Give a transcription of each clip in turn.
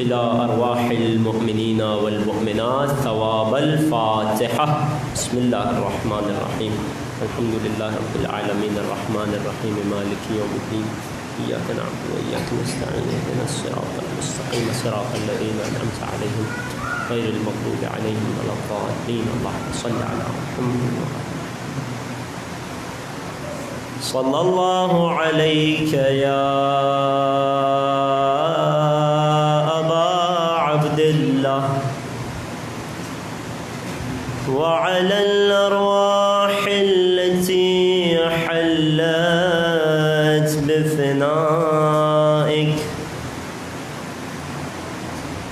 إلى أرواح المؤمنين والمؤمنات ثواب الفاتحة. بسم الله الرحمن الرحيم. الحمد لله رب العالمين الرحمن الرحيم مالك يوم الدين إياك نعبد وإياك نستعين اهدنا الصراط المستقيم صراط الذين أنعمت عليهم غير المغضوب عليهم ولا الضالين. اللهم صل على محمد صلى الله عليك يا أبا عبد الله وعلى الأرواح التي حلت بفنائك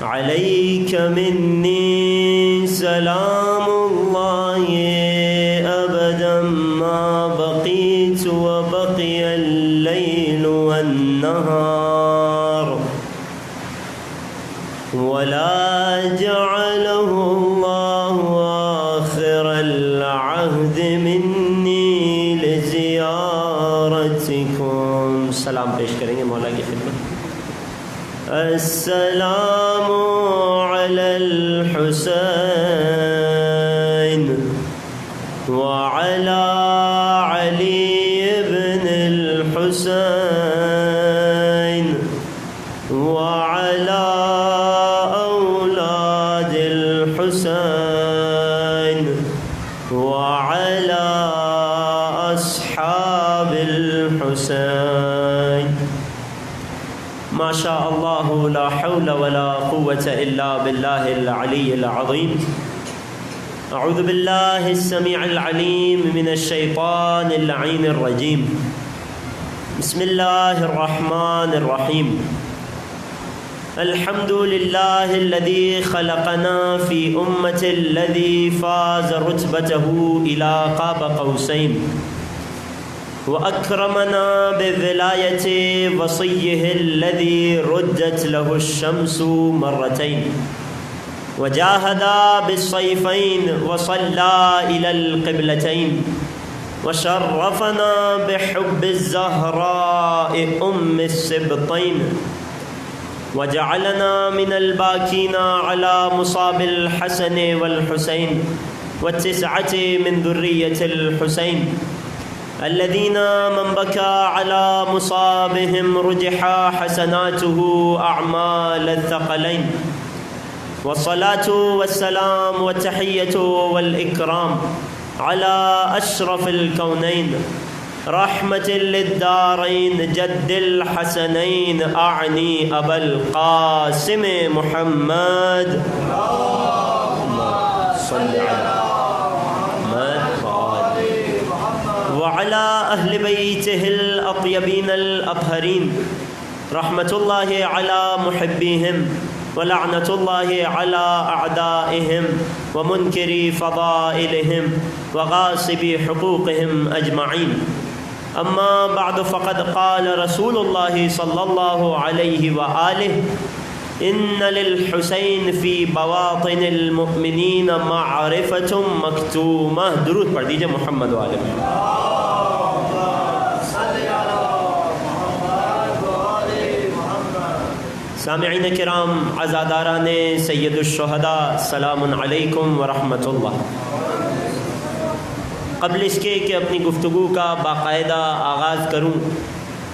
عليك مني سلام الله أبدا ما بقيت وبقي الليل والنهار ولا جعله الله آخر العهد مني لزيارتكم. سلام پیش کریں گے مولا کی خدمت. السلام على الحسين وعلى علي بن الحسين وعلى أولاد الحسين وعلى أصحاب الحسين. ما شاء الله لا حول ولا قوة إلا بالله العلي العظيم. أعوذ بالله السميع العليم من الشيطان اللعين الرجيم. بسم الله الرحمن الرحيم. الحمد لله الذي خلقنا في أمة الذي فاز رتبته إلى قاب قوسين وأكرمنا بولاية وصيه الذي ردت له الشمس مرتين وجاهد بالصيفين وصلى إلى القبلتين وشرفنا بحب الزهراء أم السبطين وجعلنا من الباكين على مصاب الحسن والحسين والتسعة من ذرية الحسين الذين من بكى على مصابهم رجح حسناته أعمال الثقلين. والصلاة والسلام والتحية والإكرام على أشرف الكونين رحمة للدارين جد الحسنين أعني أبا القاسم محمد اللهم صل على وعلى أهل بيته الأطيبين الأطهرين رحمة الله على محبيهم ولعنة الله على أعدائهم ومنكري فضائلهم وغاصبي حقوقهم أجمعين. أما بعد فقد قال رسول الله صلى الله عليه وآله إن للحسين في بواطن المؤمنين معرفة مكتومة. درود پڑھ دیجئے محمد وآلہ. سامعین کرام، عزاداران سید الشہداء، سلام علیکم ورحمۃ اللہ. قبل اس کے کہ اپنی گفتگو کا باقاعدہ آغاز کروں،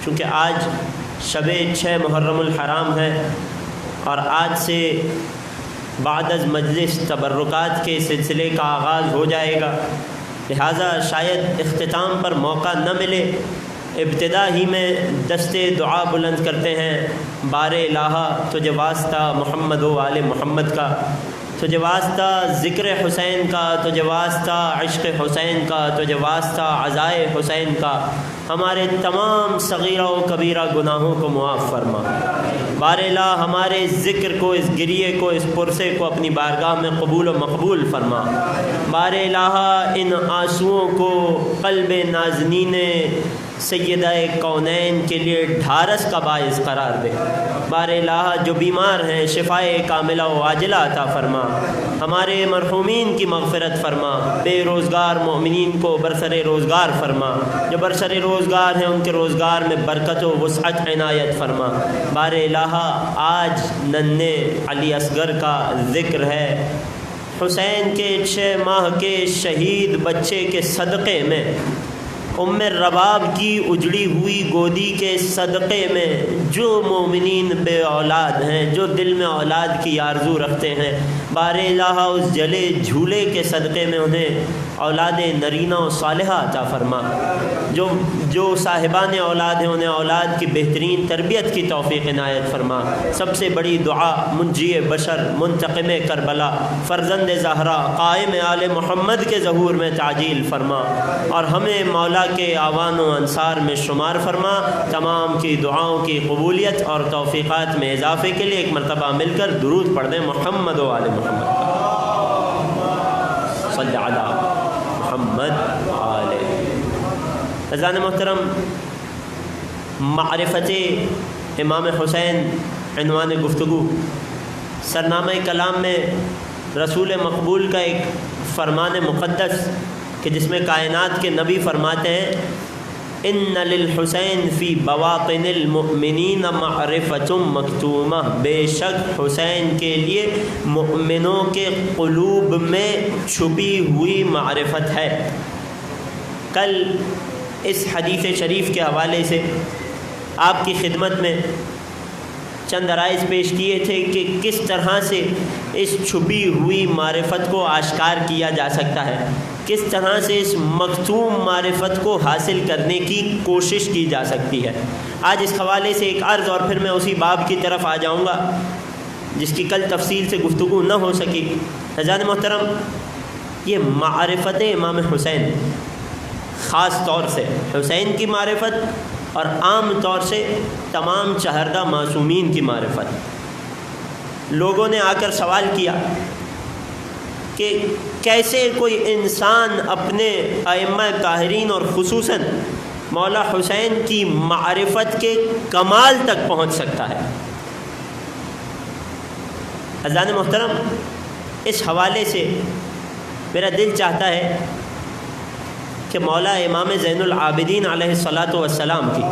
چونکہ آج شب 6 محرم الحرام ہے اور آج سے بعد از مجلس تبرکات کے سلسلے کا آغاز ہو جائے گا، لہٰذا شاید اختتام پر موقع نہ ملے. ابتدا ہی میں دستے دعا بلند کرتے ہیں. بار الہا تجھے واسطہ محمد و آل محمد کا، تجھے واسطہ ذکر حسین کا، تجھے واسطہ عشق حسین کا، تجھے واسطہ عزائے حسین کا. ہمارے تمام صغیرہ و کبیرہ گناہوں کو معاف فرما. بار الہ ہمارے ذکر کو، اس گریے کو، اس پرسے کو اپنی بارگاہ میں قبول و مقبول فرما. بار الہ ان آنسوؤں کو قلب نازنین سیدہ کونین کے لیے ڈھارس کا باعث قرار دے۔ بار الہ جو بیمار ہیں شفائے کاملہ و عاجلہ عطا فرما، ہمارے مرحومین کی مغفرت فرما، بے روزگار مومنین کو برسر روزگار فرما، جو برسر روزگار ہیں ان کے روزگار میں برکت و وسعت عنایت فرما۔ بار الہ آج ننھے علی اصغر کا ذکر ہے، حسین کے 6 ماہ کے شہید بچے کے صدقے میں، ام رباب کی اجڑی ہوئی گودی کے صدقے میں، جو مومنین بے اولاد ہیں، جو دل میں اولاد کی آرزو رکھتے ہیں، بار الہ اس جلے جھولے کے صدقے میں انہیں اولاد نرینہ و صالحہ عطا فرما۔ جو صاحبان اولاد ہیں انہیں اولاد کی بہترین تربیت کی توفیق عنایت فرما۔ سب سے بڑی دعا منجی بشر منتقم کربلا فرزند زہرا قائم آل محمد کے ظہور میں تعجیل فرما، اور ہمیں مولا کے آوان و انصار میں شمار فرما۔ تمام کی دعاؤں کی قبولیت اور توفیقات میں اضافے کے لیے ایک مرتبہ مل کر درود پڑھ دیں محمد و آل محمد، صلی علی محمد آل۔ عزیزان محترم، معرفت امام حسین عنوان گفتگو۔ سرنامہ کلام میں رسول مقبول کا ایک فرمان مقدس کہ جس میں کائنات کے نبی فرماتے ہیں ان للحسین فی بواطن المؤمنین معرفۃ مکتومہ، بے شک حسین کے لیے مؤمنوں کے قلوب میں چھپی ہوئی معرفت ہے۔ کل اس حدیث شریف کے حوالے سے آپ کی خدمت میں چند عرائض پیش کیے تھے کہ کس طرح سے اس چھپی ہوئی معرفت کو آشکار کیا جا سکتا ہے، کس طرح سے اس مکتوم معرفت کو حاصل کرنے کی کوشش کی جا سکتی ہے۔ آج اس حوالے سے ایک عرض اور پھر میں اسی باب کی طرف آ جاؤں گا جس کی کل تفصیل سے گفتگو نہ ہو سکی۔ عزیزان محترم، یہ معرفت امام حسین، خاص طور سے حسین کی معرفت اور عام طور سے تمام چہردہ معصومین کی معرفت، لوگوں نے آ کر سوال کیا کہ کیسے کوئی انسان اپنے ائمہ طاہرین اور خصوصاً مولا حسین کی معرفت کے کمال تک پہنچ سکتا ہے۔ عزیزان محترم، اس حوالے سے میرا دل چاہتا ہے کہ مولا امام زین العابدین علیہ الصلاۃ والسلام کی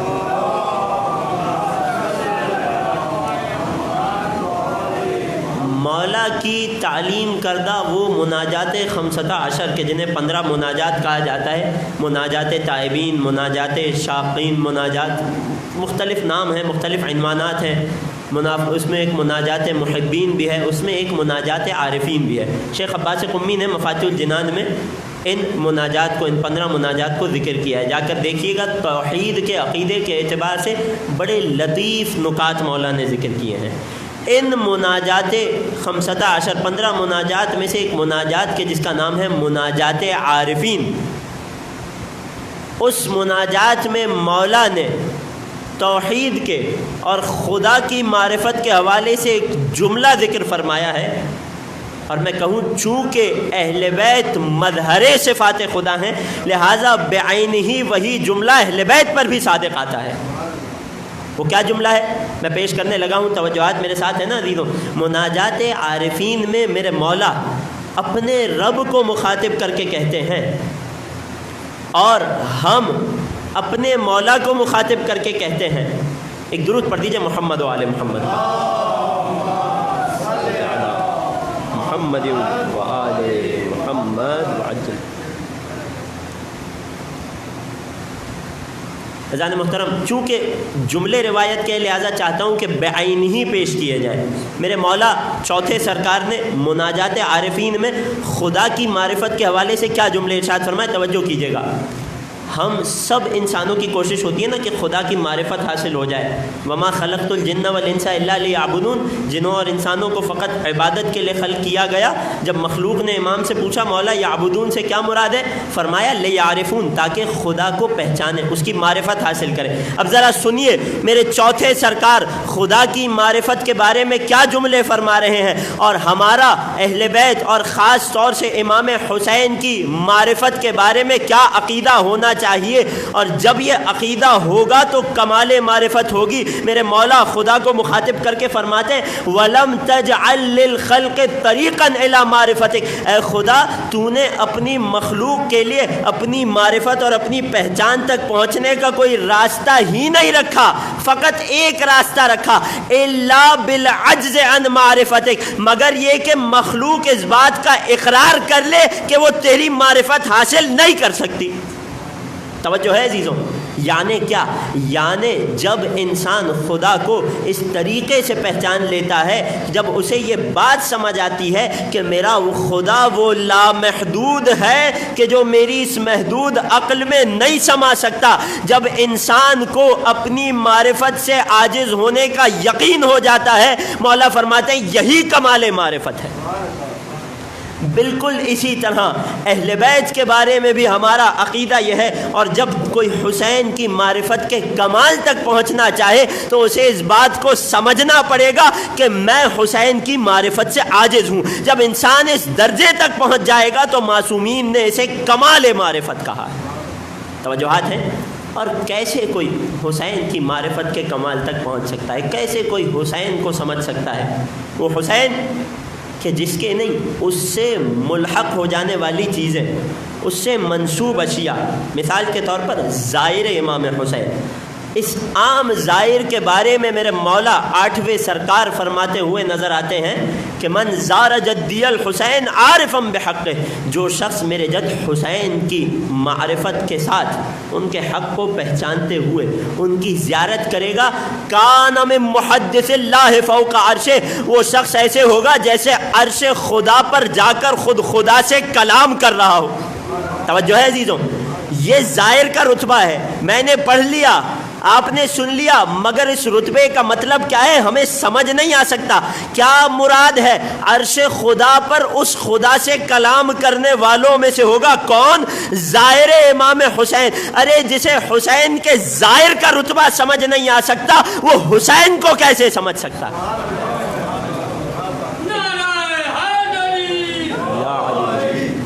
مولا کی تعلیم کردہ وہ مناجات 15 کے جنہیں 15 مناجات کہا جاتا ہے، مناجات تائبین، مناجات شاقین، مناجات، مختلف نام ہیں، مختلف عنوانات ہیں۔ اس میں ایک مناجات محبین بھی ہے، اس میں ایک مناجات عارفین بھی ہے۔ شیخ عباس قمی نے مفاتیح الجنان میں ان مناجات کو، ان 15 مناجات کو ذکر کیا ہے، جا کر دیکھیے گا۔ توحید کے عقیدے کے اعتبار سے بڑے لطیف نکات مولا نے ذکر کیے ہیں۔ ان مناجات 15 مناجات میں سے ایک مناجات کے جس کا نام ہے مناجات عارفین، اس مناجات میں مولا نے توحید کے اور خدا کی معرفت کے حوالے سے ایک جملہ ذکر فرمایا ہے، اور میں کہوں چونکہ اہل بیت مظہر صفات خدا ہیں لہٰذا بعین ہی وہی جملہ اہل بیت پر بھی صادق آتا ہے۔ وہ کیا جملہ ہے میں پیش کرنے لگا ہوں، توجہات میرے ساتھ ہیں نا عزیزوں۔ مناجات عارفین میں میرے مولا اپنے رب کو مخاطب کر کے کہتے ہیں، اور ہم اپنے مولا کو مخاطب کر کے کہتے ہیں۔ ایک درود پڑھ دیجئے محمد و آل محمد، محمد و آل محمد وعجل۔ عزیزان محترم، چونکہ جملے روایت کے لہٰذا چاہتا ہوں کہ بعین ہی پیش کیے جائیں۔ میرے مولا چوتھے سرکار نے مناجات عارفین میں خدا کی معرفت کے حوالے سے کیا جملے ارشاد فرمائے، توجہ کیجیے گا۔ ہم سب انسانوں کی کوشش ہوتی ہے نا کہ خدا کی معرفت حاصل ہو جائے۔ وما خلقت الجن والانس الا لیعبدون، جنوں اور انسانوں کو فقط عبادت کے لیے خلق کیا گیا۔ جب مخلوق نے امام سے پوچھا مولا یعبدون سے کیا مراد ہے، فرمایا لیعرفون، تاکہ خدا کو پہچانے، اس کی معرفت حاصل کرے۔ اب ذرا سنیے میرے چوتھے سرکار خدا کی معرفت کے بارے میں کیا جملے فرما رہے ہیں، اور ہمارا اہل بیت اور خاص طور سے امام حسین کی معرفت کے بارے میں کیا عقیدہ ہونا ہونا چاہیے، اور جب یہ عقیدہ ہوگا تو کمال معرفت ہوگی۔ میرے مولا خدا کو مخاطب کر کے فرماتے ہیں وَلَمْ تَجْعَلْ لِلْخَلْقِ طَرِيقًا إِلَى مَعْرِفَتِكَ، اے خدا تو نے اپنی مخلوق کے لیے اپنی معرفت اور اپنی پہچان تک پہنچنے کا کوئی راستہ ہی نہیں رکھا، فقط ایک راستہ رکھا إِلَّا بِالْعَجْزِ عَنْ مَعْرِفَتِكَ، مگر یہ کہ مخلوق اس بات کا اقرار کر لے کہ وہ تیری معرفت حاصل نہیں کر سکتی۔ توجہ ہے عزیزوں، یعنی کیا؟ یعنی جب انسان خدا کو اس طریقے سے پہچان لیتا ہے، جب اسے یہ بات سمجھ آتی ہے کہ میرا خدا وہ لامحدود ہے کہ جو میری اس محدود عقل میں نہیں سما سکتا، جب انسان کو اپنی معرفت سے عاجز ہونے کا یقین ہو جاتا ہے، مولا فرماتے ہیں یہی کمال معرفت ہے۔ بالکل اسی طرح اہل بیت کے بارے میں بھی ہمارا عقیدہ یہ ہے، اور جب کوئی حسین کی معرفت کے کمال تک پہنچنا چاہے تو اسے اس بات کو سمجھنا پڑے گا کہ میں حسین کی معرفت سے عاجز ہوں۔ جب انسان اس درجے تک پہنچ جائے گا تو معصومین نے اسے کمال معرفت کہا ہے۔ توجہات ہیں؟ اور کیسے کوئی حسین کی معرفت کے کمال تک پہنچ سکتا ہے؟ کیسے کوئی حسین کو سمجھ سکتا ہے؟ وہ حسین کہ جس کے نہیں، اس سے ملحق ہو جانے والی چیزیں، اس سے منسوب اشیاء، مثال کے طور پر زائر امام حسین، اس عام زائر کے بارے میں میرے مولا 8ویں سرکار فرماتے ہوئے نظر آتے ہیں کہ من زار جدی الحسین عارفا بحقہ، جو شخص میرے جد حسین کی معرفت کے ساتھ ان کے حق کو پہچانتے ہوئے ان کی زیارت کرے گا، کان من محدث اللہ فوق عرشہ، وہ شخص ایسے ہوگا جیسے عرش خدا پر جا کر خود خدا سے کلام کر رہا ہو۔ توجہ ہے عزیزوں، یہ زائر کا رتبہ ہے۔ میں نے پڑھ لیا، آپ نے سن لیا، مگر اس رتبے کا مطلب کیا ہے ہمیں سمجھ نہیں آ سکتا۔ کیا مراد ہے؟ عرش خدا پر اس خدا سے کلام کرنے والوں میں سے ہوگا کون؟ زائر امام حسین۔ ارے جسے حسین کے زائر کا رتبہ سمجھ نہیں آ سکتا، وہ حسین کو کیسے سمجھ سکتا؟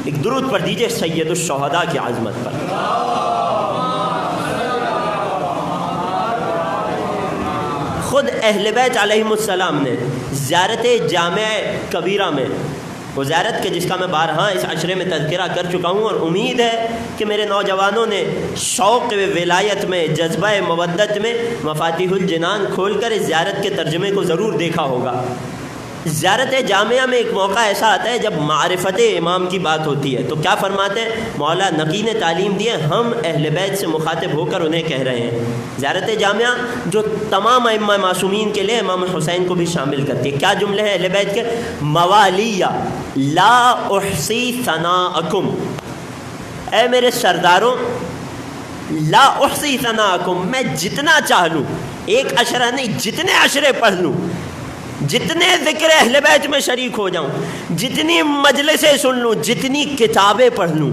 ایک درود پڑھ دیجئے سید الشہداء کی عظمت پر۔ خود اہل بیت علیہم السلام نے زیارت جامع کبیرہ میں، وہ زیارت کے جس کا میں بارہا اس عشرے میں تذکرہ کر چکا ہوں، اور امید ہے کہ میرے نوجوانوں نے شوق ولایت میں، جذبہ مودت میں مفاتیح الجنان کھول کر اس زیارت کے ترجمے کو ضرور دیکھا ہوگا۔ زیارت جامعہ میں ایک موقع ایسا آتا ہے جب معرفت امام کی بات ہوتی ہے، تو کیا فرماتے ہیں مولا نقی نے تعلیم دی ہے، ہم اہل بیت سے مخاطب ہو کر انہیں کہہ رہے ہیں۔ زیارت جامعہ جو تمام ائمہ معصومین کے لیے امام حسین کو بھی شامل کرتی ہے۔ کیا جملے ہیں اہل بیت کے؟ موالیہ لا احصی ثناءکم، اے میرے سرداروں، لا احصی ثناءکم، میں جتنا چاہ لوں، ایک عشرہ نہیں جتنے عشرے پڑھ لوں، جتنے ذکر اہل بیت میں شریک ہو جاؤں، جتنی مجلسیں سن لوں، جتنی کتابیں پڑھ لوں،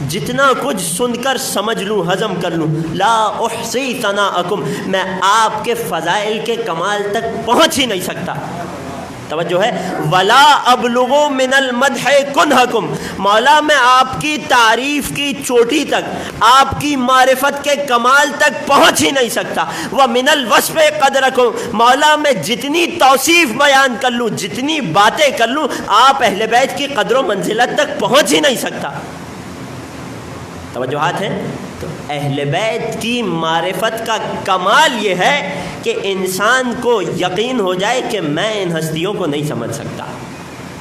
جتنا کچھ سن کر سمجھ لوں، ہضم کر لوں، لا احصی ثناءکم، میں آپ کے فضائل کے کمال تک پہنچ ہی نہیں سکتا۔ توجہ ہے، ولا ابلغ من المدح کنہکم، مولا میں آپ کی تعریف کی چوٹی تک، آپ کی معرفت کے کمال تک پہنچ ہی نہیں سکتا۔ ومن الوصف قدرکم، مولا میں جتنی توصیف بیان کر لوں، جتنی باتیں کر لوں، آپ اہل بیت کی قدر و منزلت تک پہنچ ہی نہیں سکتا۔ توجہات ہیں؟ تو اہل بیت کی معرفت کا کمال یہ ہے کہ انسان کو یقین ہو جائے کہ میں ان ہستیوں کو نہیں سمجھ سکتا۔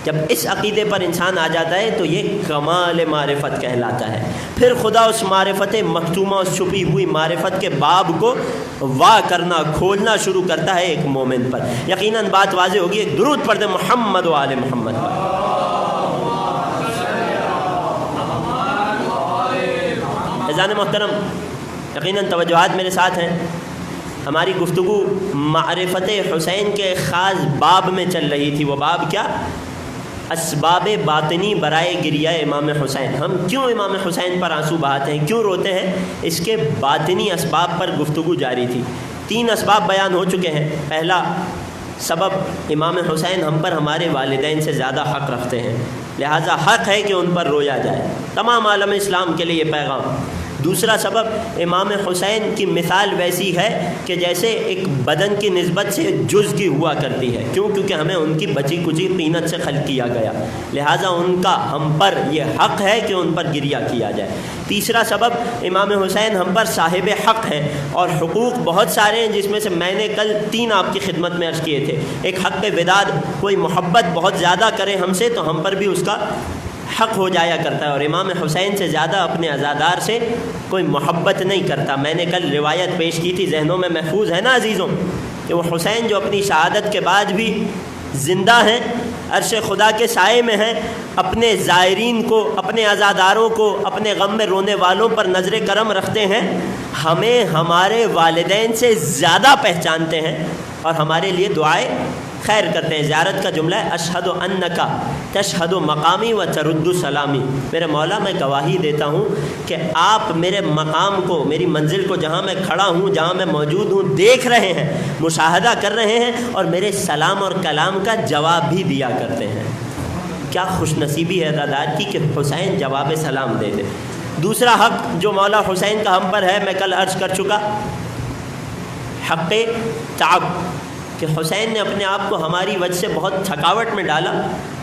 جب اس عقیدے پر انسان آ جاتا ہے تو یہ کمال معرفت کہلاتا ہے۔ پھر خدا اس معرفت مختومہ، اس چھپی ہوئی معرفت کے باب کو وا کرنا، کھولنا شروع کرتا ہے ایک مومن پر۔ یقیناً بات واضح ہوگی، ایک درود پڑھ دیں محمد و آل محمد پر۔ عزیزان محترم، یقیناً توجہات میرے ساتھ ہیں۔ ہماری گفتگو معرفت حسین کے خاص باب میں چل رہی تھی۔ وہ باب کیا؟ اسباب باطنی برائے گریہ امام حسین۔ ہم کیوں امام حسین پر آنسو بہاتے ہیں، کیوں روتے ہیں؟ اس کے باطنی اسباب پر گفتگو جاری تھی۔ 3 اسباب بیان ہو چکے ہیں۔ پہلا سبب، امام حسین ہم پر ہمارے والدین سے زیادہ حق رکھتے ہیں، لہٰذا حق ہے کہ ان پر رویا جائے۔ تمام عالم اسلام کے لیے یہ پیغام۔ دوسرا سبب امام حسین کی مثال ویسی ہے کہ جیسے ایک بدن کی نسبت سے جز کی ہوا کرتی ہے، کیونکہ ہمیں ان کی بچی کچی طینت سے خلق کیا گیا، لہٰذا ان کا ہم پر یہ حق ہے کہ ان پر گریہ کیا جائے۔ تیسرا سبب امام حسین ہم پر صاحب حق ہیں، اور حقوق بہت سارے ہیں، جس میں سے میں نے کل 3 آپ کی خدمت میں عرض کیے تھے۔ ایک حق وداد، کوئی محبت بہت زیادہ کرے ہم سے تو ہم پر بھی اس کا حق ہو جایا کرتا ہے، اور امام حسین سے زیادہ اپنے عزادار سے کوئی محبت نہیں کرتا۔ میں نے کل روایت پیش کی تھی، ذہنوں میں محفوظ ہے نا عزیزوں، کہ وہ حسین جو اپنی شہادت کے بعد بھی زندہ ہیں، عرش خدا کے سائے میں ہیں، اپنے زائرین کو، اپنے عزاداروں کو، اپنے غم میں رونے والوں پر نظر کرم رکھتے ہیں، ہمیں ہمارے والدین سے زیادہ پہچانتے ہیں اور ہمارے لیے دعائیں خیر کرتے ہیں۔ زیارت کا جملہ ہے اشہد انک تشہد مقامی و ترد سلامی، میرے مولا میں گواہی دیتا ہوں کہ آپ میرے مقام کو، میری منزل کو، جہاں میں کھڑا ہوں، جہاں میں موجود ہوں، دیکھ رہے ہیں، مشاہدہ کر رہے ہیں، اور میرے سلام اور کلام کا جواب بھی دیا کرتے ہیں۔ کیا خوش نصیبی ہے عزادار کی کہ حسین جواب سلام دے دے۔ دوسرا حق جو مولا حسین کا ہم پر ہے، میں کل عرض کر چکا، حق تعب، کہ حسین نے اپنے آپ کو ہماری وجہ سے بہت تھکاوٹ میں ڈالا۔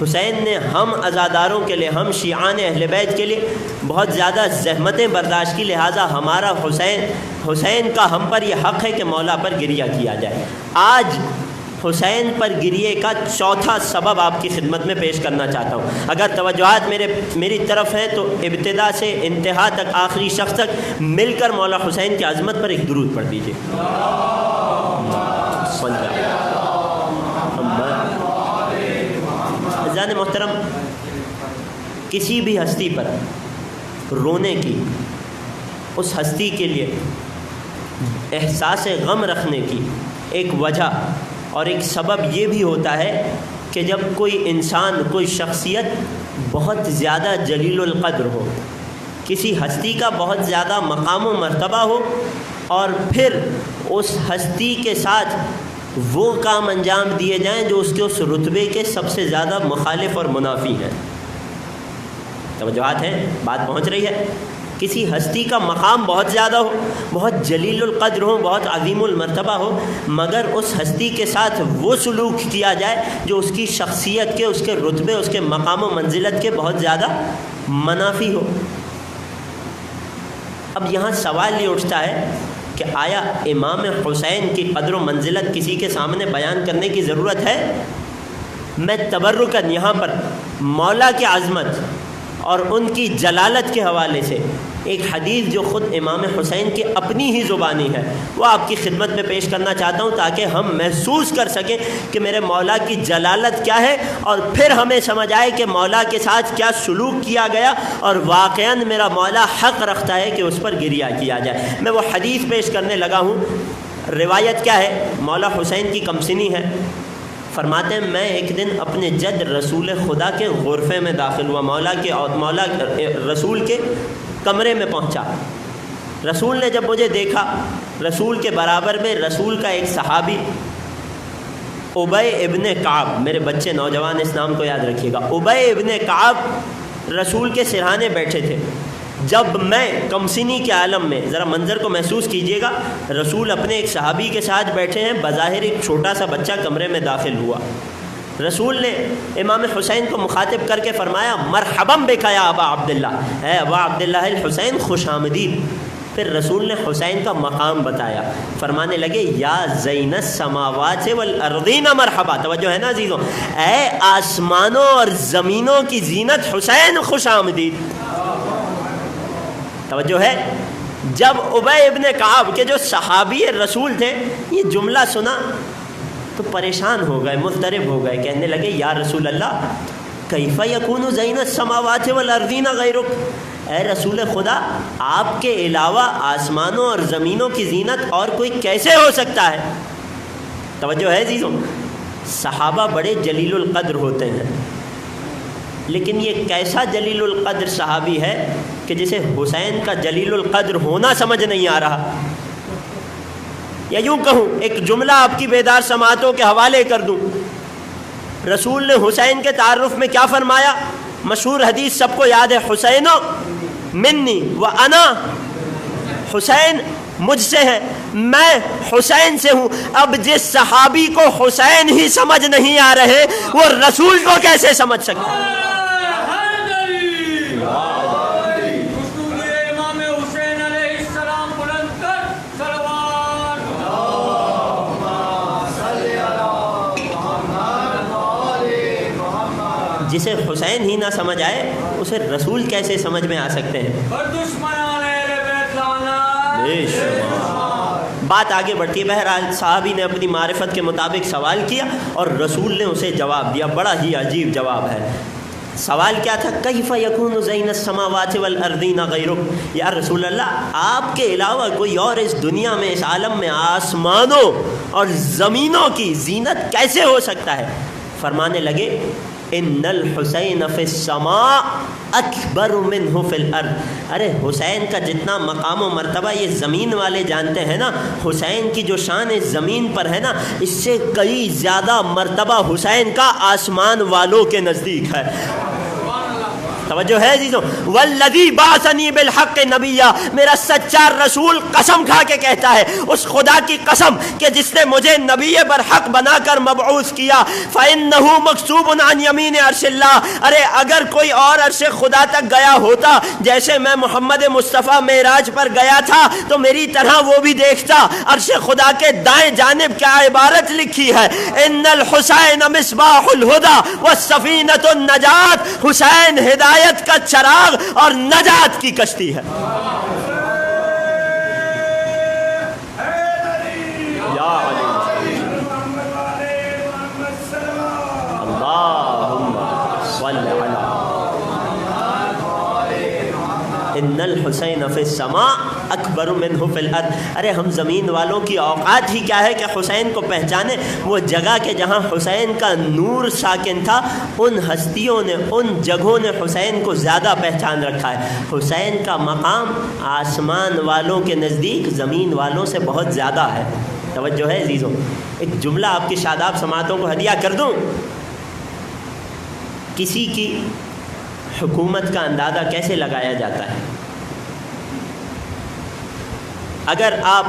حسین نے ہم عزاداروں کے لیے، ہم شیعان اہل بیت کے لیے بہت زیادہ زحمتیں برداشت کی، لہٰذا ہمارا حسین کا ہم پر یہ حق ہے کہ مولا پر گریہ کیا جائے۔ آج حسین پر گریے کا چوتھا سبب آپ کی خدمت میں پیش کرنا چاہتا ہوں۔ اگر توجہات میری طرف ہیں تو ابتدا سے انتہا تک، آخری شخص تک مل کر مولا حسین کی عظمت پر ایک درود پڑھ دیجیے۔ عزیزان محترم، کسی بھی ہستی پر رونے کی، اس ہستی کے لیے احساس غم رکھنے کی ایک وجہ اور ایک سبب یہ بھی ہوتا ہے کہ جب کوئی انسان، کوئی شخصیت بہت زیادہ جلیل القدر ہو، کسی ہستی کا بہت زیادہ مقام و مرتبہ ہو، اور پھر اس ہستی کے ساتھ وہ کام انجام دیے جائیں جو اس کے اس رتبے کے سب سے زیادہ مخالف اور منافی ہیں۔ توجہات ہیں، بات پہنچ رہی ہے؟ کسی ہستی کا مقام بہت زیادہ ہو، بہت جلیل القدر ہو، بہت عظیم المرتبہ ہو، مگر اس ہستی کے ساتھ وہ سلوک کیا جائے جو اس کی شخصیت کے، اس کے رتبے، اس کے مقام و منزلت کے بہت زیادہ منافی ہو۔ اب یہاں سوال یہ اٹھتا ہے کہ آیا امام حسین کی قدر و منزلت کسی کے سامنے بیان کرنے کی ضرورت ہے؟ میں تبرکاً یہاں پر مولا کی عظمت اور ان کی جلالت کے حوالے سے ایک حدیث جو خود امام حسین کی اپنی ہی زبانی ہے، وہ آپ کی خدمت میں پیش کرنا چاہتا ہوں، تاکہ ہم محسوس کر سکیں کہ میرے مولا کی جلالت کیا ہے، اور پھر ہمیں سمجھ آئے کہ مولا کے ساتھ کیا سلوک کیا گیا، اور واقعاً میرا مولا حق رکھتا ہے کہ اس پر گریہ کیا جائے۔ میں وہ حدیث پیش کرنے لگا ہوں۔ روایت کیا ہے؟ مولا حسین کی کمسنی ہے، فرماتے ہیں میں ایک دن اپنے جد رسول خدا کے غرفے میں داخل ہوا، مولا رسول کے کمرے میں پہنچا۔ رسول نے جب مجھے دیکھا، رسول کے برابر میں رسول کا ایک صحابی ابی ابن کعب، میرے بچے نوجوان اس نام کو یاد رکھیے گا، ابی ابن کعب رسول کے سرہانے بیٹھے تھے۔ جب میں کمسنی کے عالم میں، ذرا منظر کو محسوس کیجئے گا، رسول اپنے ایک صحابی کے ساتھ بیٹھے ہیں، بظاہر ایک چھوٹا سا بچہ کمرے میں داخل ہوا۔ رسول نے امام حسین کو مخاطب کر کے فرمایا مرحبا بک یا ابا عبداللہ، اے ابا عبداللہ الحسین خوش آمدید۔ پھر رسول نے حسین کا مقام بتایا، فرمانے لگے یا زین السماوات والارضین مرحبا۔ توجہ ہے نا عزیزوں؟ اے آسمانوں اور زمینوں کی زینت حسین خوش آمدید۔ توجہ ہے؟ جب ابی ابن کعب کے جو صحابی رسول تھے یہ جملہ سنا تو پریشان ہو گئے، مضطرب ہو گئے، کہنے لگے یا رسول اللہ کیف یکون زین السماوات والارضین غیرک، اے رسول خدا آپ کے علاوہ آسمانوں اور زمینوں کی زینت اور کوئی کیسے ہو سکتا ہے؟ توجہ ہے عزیزوں؟ صحابہ بڑے جلیل القدر ہوتے ہیں، لیکن یہ کیسا جلیل القدر صحابی ہے کہ جسے حسین کا جلیل القدر ہونا سمجھ نہیں آ رہا۔ یا یوں کہوں، ایک جملہ آپ کی بیدار سماعتوں کے حوالے کر دوں، رسول نے حسین کے تعارف میں کیا فرمایا؟ مشہور حدیث سب کو یاد ہے، حسین منی و انا حسین مجھ سے ہے، میں حسین سے ہوں۔ اب جس صحابی کو حسین ہی سمجھ نہیں آ رہے وہ رسول کو کیسے سمجھ سکتے؟ جسے حسین ہی نہ سمجھ آئے اسے رسول کیسے سمجھ میں آ سکتے ہیں؟ بات آگے بڑھتی ہے۔ بہرحال صحابی نے اپنی معرفت کے مطابق سوال کیا اور رسول نے اسے جواب دیا، بڑا ہی عجیب جواب ہے۔ سوال کیا تھا؟ کیف یکون زین السماوات والارضین غیرک، یا رسول اللہ آپ کے علاوہ کوئی اور اس دنیا میں، اس عالم میں آسمانوں اور زمینوں کی زینت کیسے ہو سکتا ہے؟ فرمانے لگے ان الحسین فی السماء اکبر منہ فی الارض، ارے حسین کا جتنا مقام و مرتبہ یہ زمین والے جانتے ہیں نا، حسین کی جو شان اس زمین پر ہے نا، اس سے کئی زیادہ مرتبہ حسین کا آسمان والوں کے نزدیک ہے۔ توجہ ہے عزیزوں، والذی بعثنی بالحق نبیا، میرا سچا رسول قسم کھا کے کہتا ہے، اس خدا کی قسم کہ جس نے مجھے نبی برحق بنا کر مبعوث کیا، فإنہ مکتوب عن یمین عرش اللہ، ارے اگر کوئی اور عرش خدا تک گیا ہوتا جیسے میں محمد مصطفیٰ معراج پر گیا تھا تو میری طرح وہ بھی دیکھتا۔ عرش خدا کے دائیں جانب کیا عبارت لکھی ہے؟ ان الحسین مصباح الہدی والسفینۃ النجات، حسین ہدایت کا چراغ اور نجات کی کشتی ہے۔ یا علی اللہم صل علی ان الحسین فی السماء اکبر منہ فی الارض، ارے ہم زمین والوں کی اوقات ہی کیا ہے کہ حسین کو پہچانے؟ وہ جگہ کے جہاں حسین کا نور ساکن تھا، ان ہستیوں نے، ان جگہوں نے حسین کو زیادہ پہچان رکھا ہے۔ حسین کا مقام آسمان والوں کے نزدیک زمین والوں سے بہت زیادہ ہے۔ توجہ ہے عزیزوں، ایک جملہ آپ کی شاداب سماعتوں کو ہدیہ کر دوں۔ کسی کی حکومت کا اندازہ کیسے لگایا جاتا ہے؟ اگر آپ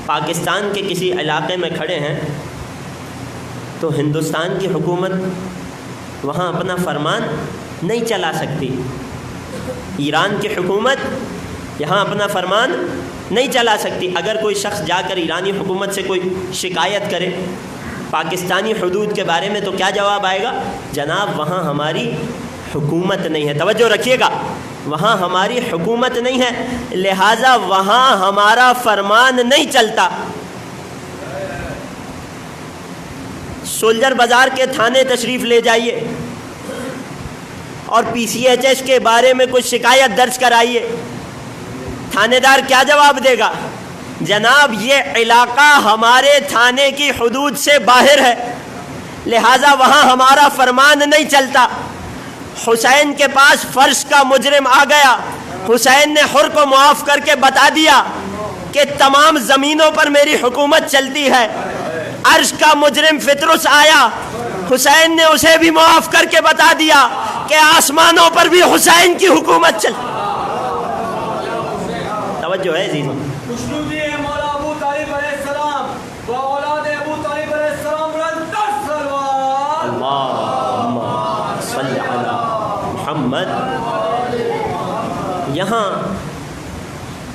پاکستان کے کسی علاقے میں کھڑے ہیں تو ہندوستان کی حکومت وہاں اپنا فرمان نہیں چلا سکتی، ایران کی حکومت یہاں اپنا فرمان نہیں چلا سکتی۔ اگر کوئی شخص جا کر ایرانی حکومت سے کوئی شکایت کرے پاکستانی حدود کے بارے میں تو کیا جواب آئے گا؟ جناب وہاں ہماری حکومت نہیں ہے۔ توجہ رکھیے گا، وہاں ہماری حکومت نہیں ہے، لہٰذا وہاں ہمارا فرمان نہیں چلتا۔ سولجر بازار کے تھانے تشریف لے جائیے اور پی سی ایچ ایس کے بارے میں کچھ شکایت درج کرائیے، تھانے دار کیا جواب دے گا؟ جناب یہ علاقہ ہمارے تھانے کی حدود سے باہر ہے، لہٰذا وہاں ہمارا فرمان نہیں چلتا۔ حسین کے پاس فرش کا مجرم آ گیا، حسین نے حر کو معاف کر کے بتا دیا کہ تمام زمینوں پر میری حکومت چلتی ہے۔ عرش کا مجرم فطرس آیا، حسین نے اسے بھی معاف کر کے بتا دیا کہ آسمانوں پر بھی حسین کی حکومت چلتی۔ توجہ ہے عزیزوں، محمد یہاں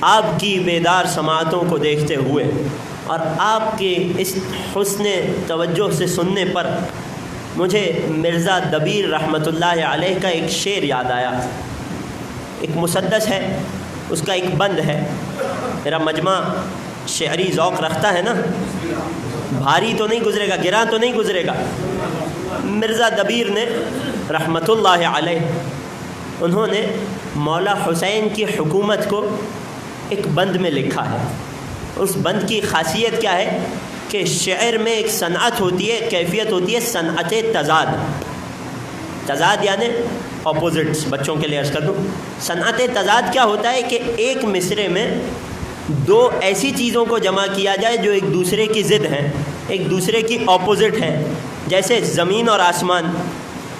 آپ کی بیدار سماعتوں کو دیکھتے ہوئے اور آپ کے اس حسن توجہ سے سننے پر مجھے مرزا دبیر رحمۃ اللہ علیہ کا ایک شعر یاد آیا۔ ایک مسدس ہے، اس کا ایک بند ہے۔ میرا مجمع شعری ذوق رکھتا ہے نا، بھاری تو نہیں گزرے گا، گراں تو نہیں گزرے گا۔ مرزا دبیر نے رحمۃ اللہ علیہ، انہوں نے مولا حسین کی حکومت کو ایک بند میں لکھا ہے۔ اس بند کی خاصیت کیا ہے کہ شعر میں ایک صنعت ہوتی ہے، کیفیت ہوتی ہے صنعت تضاد۔ تضاد یعنی اپوزٹس، بچوں کے لیے عرض کر دوں، صنعت تضاد کیا ہوتا ہے کہ ایک مصرے میں دو ایسی چیزوں کو جمع کیا جائے جو ایک دوسرے کی ضد ہیں، ایک دوسرے کی اپوزٹ ہیں، جیسے زمین اور آسمان،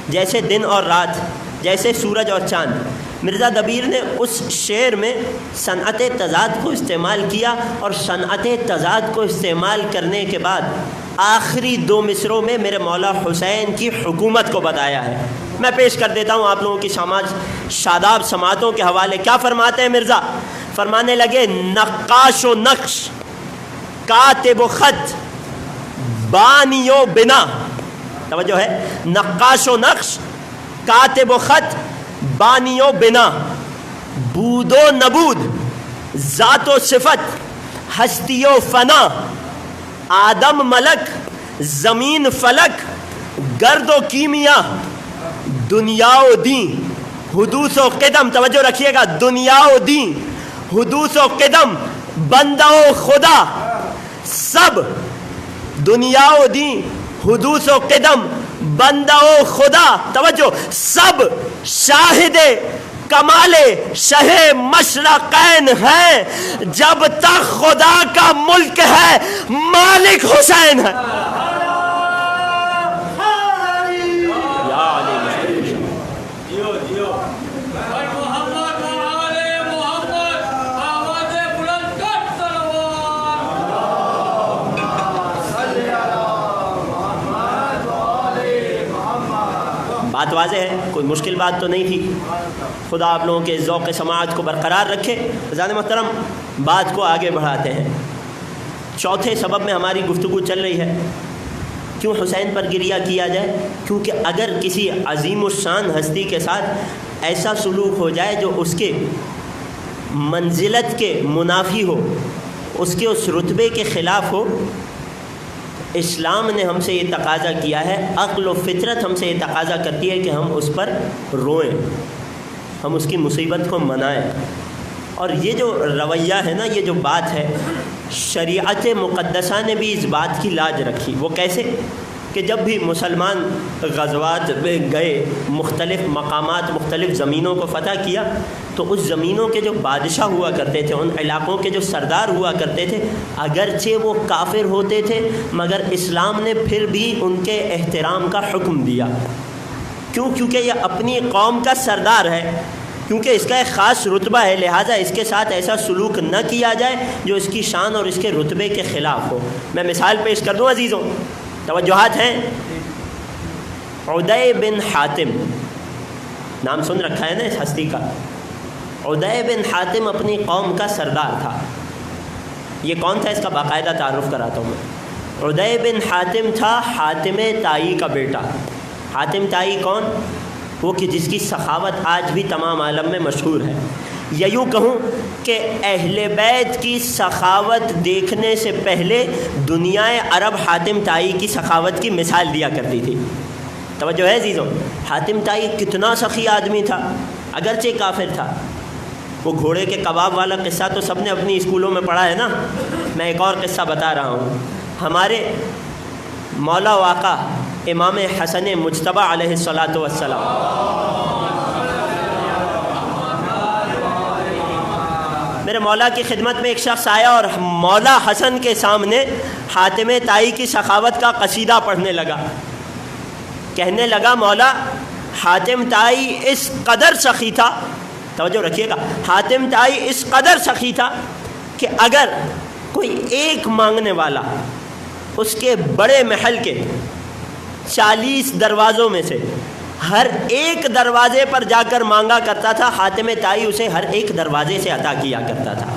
جیسے دن اور رات، جیسے سورج اور چاند۔ مرزا دبیر نے اس شعر میں صنعت تضاد کو استعمال کیا، اور صنعت تضاد کو استعمال کرنے کے بعد آخری 2 مصروں میں میرے مولا حسین کی حکومت کو بتایا ہے۔ میں پیش کر دیتا ہوں آپ لوگوں کی شاداب سماعتوں کے حوالے۔ کیا فرماتے ہیں مرزا؟ فرمانے لگے نقاش و نقش، کاتب و خط، بانی و بنا۔ توجہ ہے، نقاش و نقش، کاتب و خط، بانی و بنا، بود و نبود، ذات و صفت، ہستی و فنا، آدم ملک، زمین فلک، گرد و کیمیا، دنیا و دین، حدوث و قدم۔ توجہ رکھیے گا، دنیا و دین، حدوث و قدم، بندہ و خدا، سب دنیا و دین، حدوث و قدم، بندہ و خدا، توجہ، سب شاہد کمال شہ مشرقین ہے، جب تک خدا کا ملک ہے مالک حسین ہے۔ بات واضح ہے، کوئی مشکل بات تو نہیں تھی۔ خدا آپ لوگوں کے ذوق سماعت کو برقرار رکھے۔ عزیزان محترم، بات کو آگے بڑھاتے ہیں۔ چوتھے سبب میں ہماری گفتگو چل رہی ہے، کیوں حسین پر گریہ کیا جائے؟ کیونکہ اگر کسی عظیم الشان ہستی کے ساتھ ایسا سلوک ہو جائے جو اس کے منزلت کے منافی ہو، اس کے اس رتبے کے خلاف ہو، اسلام نے ہم سے یہ تقاضا کیا ہے، عقل و فطرت ہم سے یہ تقاضا کرتی ہے کہ ہم اس پر روئیں، ہم اس کی مصیبت کو منائیں۔ اور یہ جو رویہ ہے نا، یہ جو بات ہے، شریعت مقدسہ نے بھی اس بات کی لاج رکھی۔ وہ کیسے؟ کہ جب بھی مسلمان غزوات میں گئے، مختلف مقامات، مختلف زمینوں کو فتح کیا، تو اس زمینوں کے جو بادشاہ ہوا کرتے تھے، ان علاقوں کے جو سردار ہوا کرتے تھے، اگرچہ وہ کافر ہوتے تھے مگر اسلام نے پھر بھی ان کے احترام کا حکم دیا۔ کیوں؟ کیونکہ یہ اپنی قوم کا سردار ہے، کیونکہ اس کا ایک خاص رتبہ ہے، لہٰذا اس کے ساتھ ایسا سلوک نہ کیا جائے جو اس کی شان اور اس کے رتبے کے خلاف ہو۔ میں مثال پیش کر دوں عزیزوں، توجہات ہیں۔ عدی بن حاتم، نام سن رکھا ہے نا اس ہستی کا۔ عدی بن حاتم اپنی قوم کا سردار تھا۔ یہ کون تھا؟ اس کا باقاعدہ تعارف کراتا ہوں میں۔ عدی بن حاتم تھا حاتم طائی کا بیٹا۔ حاتم طائی کون؟ وہ کہ جس کی سخاوت آج بھی تمام عالم میں مشہور ہے۔ یا یوں کہوں کہ اہل بیت کی سخاوت دیکھنے سے پہلے دنیا عرب حاتم طائی کی سخاوت کی مثال دیا کرتی تھی۔ توجہ ہے عزیزوں، حاتم طائی کتنا سخی آدمی تھا، اگرچہ کافر تھا۔ وہ گھوڑے کے کباب والا قصہ تو سب نے اپنی اسکولوں میں پڑھا ہے نا۔ میں ایک اور قصہ بتا رہا ہوں۔ ہمارے مولا و آقا امام حسن مجتبی علیہ الصلاۃ والسلام، میرے مولا کی خدمت میں ایک شخص آیا اور مولا حسن کے سامنے حاتم طائی کی سخاوت کا قصیدہ پڑھنے لگا۔ کہنے لگا، مولا حاتم طائی اس قدر سخی تھا، توجہ رکھیے گا، حاتم طائی اس قدر سخی تھا کہ اگر کوئی ایک مانگنے والا اس کے بڑے محل کے 40 دروازوں میں سے ہر ایک دروازے پر جا کر مانگا کرتا تھا، حاتم طائی اسے ہر ایک دروازے سے عطا کیا کرتا تھا۔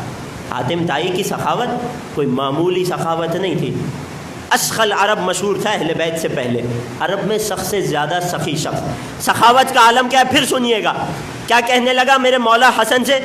حاتم طائی کی سخاوت کوئی معمولی سخاوت نہیں تھی۔ اسخل عرب مشہور تھا اہل بیت سے پہلے، عرب میں سخت سے زیادہ سخی شخص۔ سخاوت کا عالم کیا ہے پھر سنیے گا۔ کیا کہنے لگا میرے مولا حسن سے؟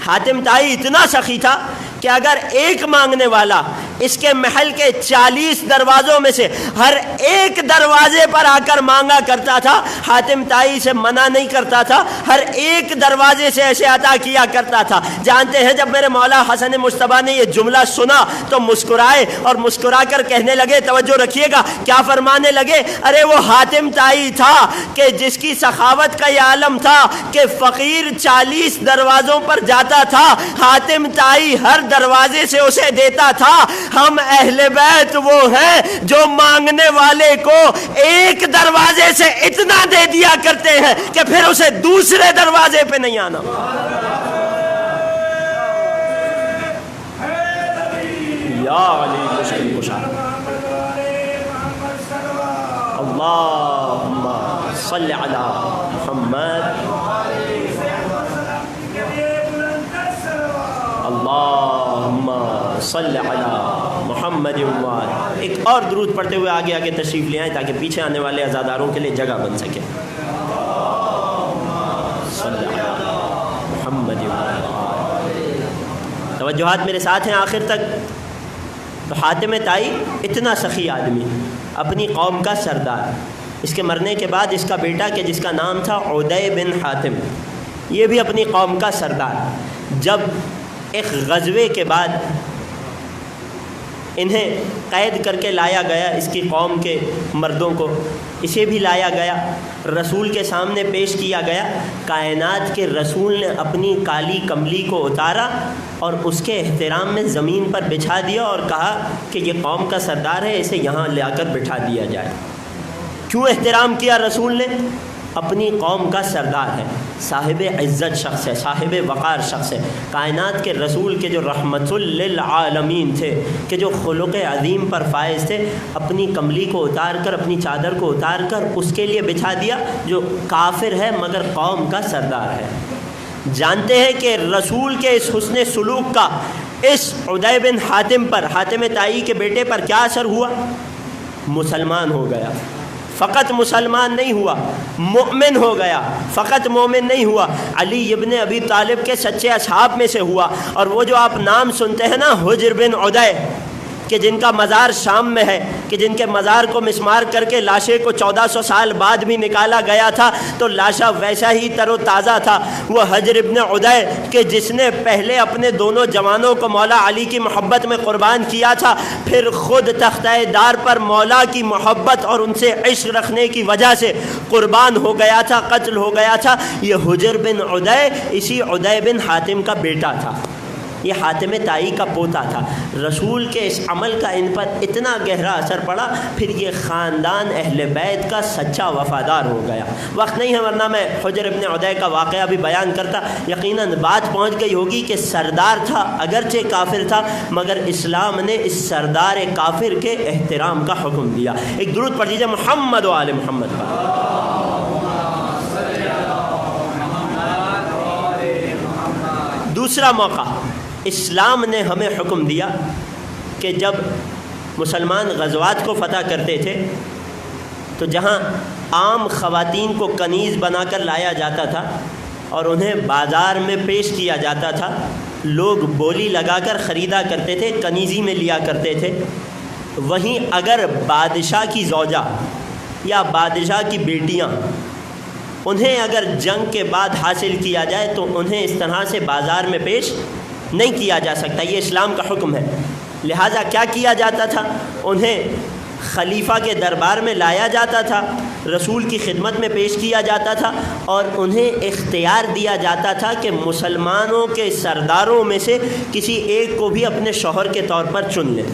حاتم طائی اتنا سخی تھا کہ اگر ایک مانگنے والا اس کے محل کے 40 دروازوں میں سے ہر ایک دروازے پر آ کر مانگا کرتا تھا، حاتم طائی سے منع نہیں کرتا تھا، ہر ایک دروازے سے ایسے عطا کیا کرتا تھا۔ جانتے ہیں جب میرے مولا حسن مجتبی نے یہ جملہ سنا تو مسکرائے اور مسکرا کر کہنے لگے، توجہ رکھیے گا، کیا فرمانے لگے؟ ارے وہ حاتم طائی تھا کہ جس کی سخاوت کا یہ عالم تھا کہ فقیر 40 دروازوں پر جاتا تھا، حاتم طائی ہر دروازے سے اسے دیتا تھا۔ ہم اہل بیت وہ ہیں جو مانگنے والے کو ایک دروازے سے اتنا دے دیا کرتے ہیں کہ پھر اسے دوسرے دروازے پہ نہیں آنا. یا علی مشکل کشا. اللہم صلی علی محمد. اللہم صلی علی محمد. ایک اور درود پڑھتے ہوئے آگے آگے تشریف لے آئیں تاکہ پیچھے آنے والے عزاداروں کے لیے جگہ بن سکے. صلی علی محمد. توجہات میرے ساتھ ہیں آخر تک. تو حاتم طائی اتنا سخی آدمی, اپنی قوم کا سردار, اس کے مرنے کے بعد اس کا بیٹا کہ جس کا نام تھا عدی بن حاتم, یہ بھی اپنی قوم کا سردار. جب ایک غزوے کے بعد انہیں قید کر کے لایا گیا, اس کی قوم کے مردوں کو, اسے بھی لایا گیا, رسول کے سامنے پیش کیا گیا. کائنات کے رسول نے اپنی کالی کملی کو اتارا اور اس کے احترام میں زمین پر بچھا دیا اور کہا کہ یہ قوم کا سردار ہے, اسے یہاں لا کر بٹھا دیا جائے. کیوں احترام کیا رسول نے؟ اپنی قوم کا سردار ہے, صاحب عزت شخص ہے, صاحب وقار شخص ہے. کائنات کے رسول کے جو رحمت للعالمین تھے, کہ جو خلق عظیم پر فائز تھے, اپنی کملی کو اتار کر, اپنی چادر کو اتار کر اس کے لیے بچھا دیا جو کافر ہے مگر قوم کا سردار ہے. جانتے ہیں کہ رسول کے اس حسن سلوک کا اس عدی بن حاتم پر, حاتم طائی کے بیٹے پر کیا اثر ہوا؟ مسلمان ہو گیا. فقط مسلمان نہیں ہوا, مومن ہو گیا. فقط مومن نہیں ہوا, علی ابن ابی طالب کے سچے اصحاب میں سے ہوا. اور وہ جو آپ نام سنتے ہیں نا, حجر بن عدی, کہ جن کا مزار شام میں ہے, کہ جن کے مزار کو مسمار کر کے لاشیں کو 1400 سال بعد بھی نکالا گیا تھا تو لاشا ویسا ہی تر و تازہ تھا. وہ حجر ابن عدی کہ جس نے پہلے اپنے دونوں جوانوں کو مولا علی کی محبت میں قربان کیا تھا, پھر خود تختہ دار پر مولا کی محبت اور ان سے عشق رکھنے کی وجہ سے قربان ہو گیا تھا, قتل ہو گیا تھا. یہ حجر بن عدی اسی عدی بن حاتم کا بیٹا تھا, یہ حاتم طائی کا پوتا تھا. رسول کے اس عمل کا ان پر اتنا گہرا اثر پڑا, پھر یہ خاندان اہل بیت کا سچا وفادار ہو گیا. وقت نہیں ہے ورنہ میں حجر ابن عدی کا واقعہ بھی بیان کرتا. یقیناً بات پہنچ گئی ہوگی کہ سردار تھا, اگرچہ کافر تھا, مگر اسلام نے اس سردار کافر کے احترام کا حکم دیا. ایک درود پڑھ دیجیے محمد و آل محمد پر. دوسرا موقع, اسلام نے ہمیں حکم دیا کہ جب مسلمان غزوات کو فتح کرتے تھے تو جہاں عام خواتین کو کنیز بنا کر لایا جاتا تھا اور انہیں بازار میں پیش کیا جاتا تھا, لوگ بولی لگا کر خریدا کرتے تھے, کنیزی میں لیا کرتے تھے. وہیں اگر بادشاہ کی زوجہ یا بادشاہ کی بیٹیاں, انہیں اگر جنگ کے بعد حاصل کیا جائے تو انہیں اس طرح سے بازار میں پیش نہیں کیا جا سکتا, یہ اسلام کا حکم ہے. لہٰذا کیا کیا جاتا تھا؟ انہیں خلیفہ کے دربار میں لایا جاتا تھا, رسول کی خدمت میں پیش کیا جاتا تھا اور انہیں اختیار دیا جاتا تھا کہ مسلمانوں کے سرداروں میں سے کسی ایک کو بھی اپنے شوہر کے طور پر چن لیں.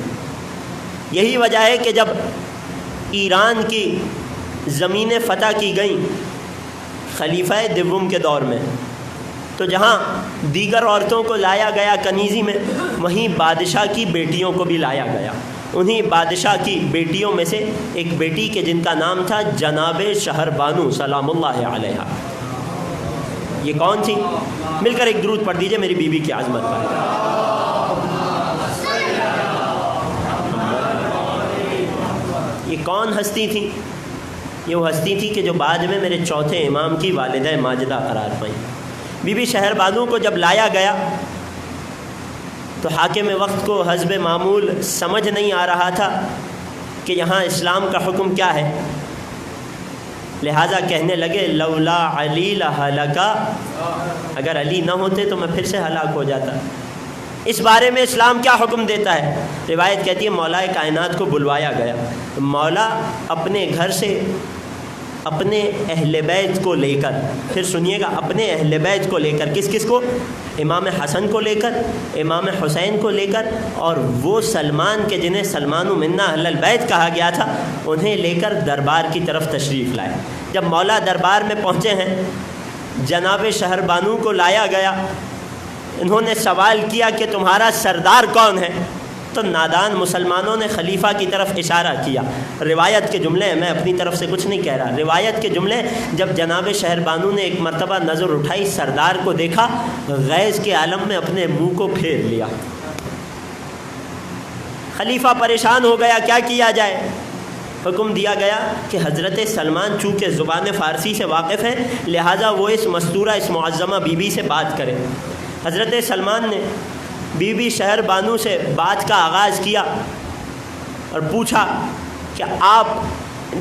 یہی وجہ ہے کہ جب ایران کی زمینیں فتح کی گئیں خلیفہ دوم کے دور میں, تو جہاں دیگر عورتوں کو لایا گیا کنیزی میں, وہیں بادشاہ کی بیٹیوں کو بھی لایا گیا. انہی بادشاہ کی بیٹیوں میں سے ایک بیٹی کے جن کا نام تھا جناب شہر بانو سلام اللہ علیہا. یہ کون تھی؟ مل کر ایک درود پڑھ دیجئے میری بیوی کی عظمت پر. یہ کون ہستی تھی؟ یہ وہ ہستی تھی کہ جو بعد میں میرے چوتھے امام کی والدہ ماجدہ قرار پائیں. بی بی شہر بانو کو جب لایا گیا تو حاکم وقت کو حسب معمول سمجھ نہیں آ رہا تھا کہ یہاں اسلام کا حکم کیا ہے, لہٰذا کہنے لگے لولا علی لہلکا, اگر علی نہ ہوتے تو میں پھر سے ہلاک ہو جاتا. اس بارے میں اسلام کیا حکم دیتا ہے؟ روایت کہتی ہے مولا کائنات کو بلوایا گیا. مولا اپنے گھر سے اپنے اہل بیت کو لے کر، پھر سنیے گا، اپنے اہل بیت کو لے کر، کس کو؟ امام حسن کو لے کر، امام حسین کو لے کر، اور وہ سلمان کے جنہیں سلمان منا اہل البیت کہا گیا تھا، انہیں لے کر دربار کی طرف تشریف لائے۔ جب مولا دربار میں پہنچے ہیں، جناب شہر بانو کو لایا گیا، انہوں نے سوال کیا کہ تمہارا سردار کون ہے؟ تو نادان مسلمانوں نے خلیفہ کی طرف اشارہ کیا۔ روایت کے جملے ہیں، میں اپنی طرف سے کچھ نہیں کہہ رہا، روایت کے جملے، جب جناب شہر بانو نے ایک مرتبہ نظر اٹھائی، سردار کو دیکھا، غیظ کے عالم میں اپنے منہ کو پھیر لیا۔ خلیفہ پریشان ہو گیا، کیا کیا جائے؟ حکم دیا گیا کہ حضرت سلمان چونکہ زبان فارسی سے واقف ہیں، لہٰذا وہ اس مستورہ، اس معظمہ بی بی سے بات کریں۔ حضرت سلمان نے بی بی شہر بانو سے بات کا آغاز کیا اور پوچھا کہ آپ